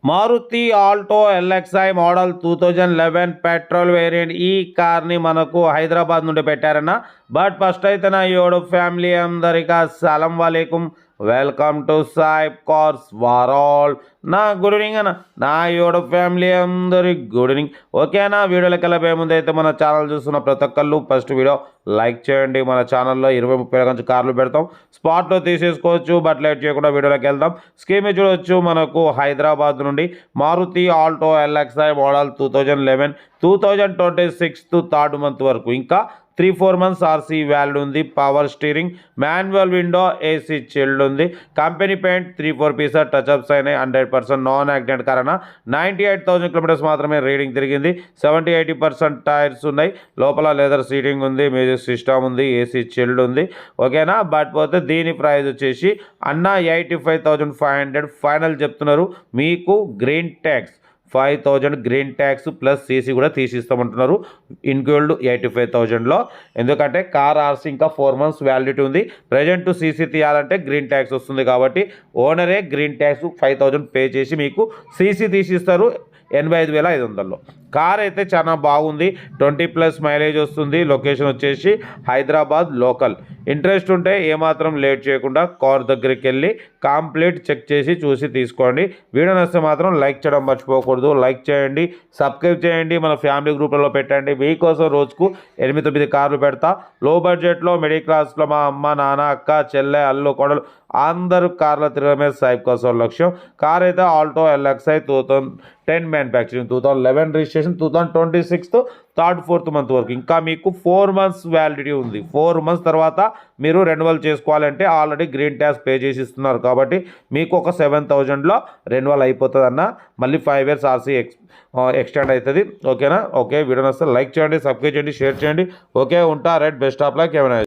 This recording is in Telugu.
Maruti Alto LXI model 2011 petrol variant ఈ కార్ని మనకు హైదరాబాద్ నుండి పెట్టారన్న. బట్ ఫస్ట్ అయితే నా యోడు ఫ్యామిలీ అందరికీ అస్సలం వాలేకుం, వెల్కమ్ టు సాయిబ్ కార్స్ వరల్డ్. నా గుడ్ ఈవినింగ్ అన్న, నా యోడు ఫ్యామిలీ అందరికి గుడ్ ఈవినింగ్. ఓకేనా, వీడియోలోకి వెళ్ళబోయే ముందు అయితే మన ఛానల్ చూస్తున్న ప్రతి ఒక్కళ్ళు ఫస్ట్ వీడియో లైక్ చేయండి. మన ఛానల్లో 20-30 నుంచి కార్లు పెడతాం, స్పాట్లో తీసేసుకోవచ్చు. బట్ లేట్ చేయకుండా వీడియోలోకి వెళ్దాం. స్కీమ్ చూడవచ్చు, మనకు హైదరాబాద్ నుండి Maruti Alto LXI model 2011 2026 third month వరకు, ఇంకా 3-4 months ఆర్సీ వ్యాలిడ్ ఉంది. Power steering, manual window, AC chilled ఉంది. కంపెనీ పెయింట్ 3-4 పీసెస్ టచ్అప్స్ అయినాయి. 100% నాన్ యాక్సిడెంట్ కారణ 98,000 కిలోమీటర్స్ మాత్రమే రీడింగ్ తిరిగింది. 70-80% టైర్స్ ఉన్నాయి. లోపల లెదర్ సీటింగ్ ఉంది, మ్యూజిక్ సిస్టమ్ ఉంది, ఏసీ చిల్డ్ ఉంది. ఓకేనా, బట్ పోతే దీని ప్రైస్ వచ్చేసి అన్న 85,500 ఫైనల్ చెప్తున్నారు. మీకు green tax 5,000 green tax plus CC కూడా తీసిస్తామంటున్నారు. ఇన్క్లూడ్ 85,000లో, ఎందుకంటే కార్ ఆర్సీ ఇంకా 4 months వ్యాలిడిటీ ఉంది. ప్రజెంట్ సీసీ తీయాలంటే గ్రీన్ ట్యాక్స్ వస్తుంది కాబట్టి ఓనరే గ్రీన్ ట్యాక్స్ 5,000 పే చేసి మీకు సీసీ తీసిస్తారు 85,500లో. కార్ అయితే చాలా బాగుంది, 20+ మైలేజ్ వస్తుంది. లొకేషన్ వచ్చేసి హైదరాబాద్ లోకల్. ఇంట్రెస్ట్ ఉంటే ఏమాత్రం లేట్ చేయకుండా కార్ దగ్గరికి వెళ్ళి కంప్లీట్ చెక్ చేసి చూసి తీసుకోండి. వీడియో నచ్చితే మాత్రం లైక్ చేయడం మర్చిపోకూడదు. లైక్ చేయండి, సబ్స్క్రైబ్ చేయండి, మన ఫ్యామిలీ గ్రూప్లలో పెట్టండి. మీకోసం రోజుకు 8-9 కార్లు పెడతా. లో బడ్జెట్లో, మిడిల్ క్లాస్లో మా అమ్మ, నాన్న, అక్క, చెల్లె, అల్లు, కొడలు అందరూ కార్లో తిరగడమే సాయిబ్ కోసం లక్ష్యం. కార్ అయితే ఆల్టో ఎల్ఎక్స్ఐ 2010 మ్యానుఫ్యాక్చరింగ్, 2011 రిజిస్ట్రేషన్, 2026 థర్డ్-4th మంత్ వరకు. ఇంకా మీకు 4 months వ్యాలిడిటీ ఉంది. 4 months తర్వాత మీరు రెన్యువల్ చేసుకోవాలంటే ఆల్రెడీ గ్రీన్ ట్యాక్స్ పే చేసి ఇస్తున్నారు కాబట్టి మీకు ఒక 7,000లో రెన్యువల్ అయిపోతుంది అన్న. మళ్ళీ 5 years ఆర్సీ ఎక్స్టెండ్ అవుతుంది. ఓకేనా, ఓకే. వీడియో నచ్చితే లైక్ చేయండి, సబ్స్క్రైబ్ చేయండి, షేర్ చేయండి. ఓకే, ఉంటా. Right, best of luck. ఏమైనా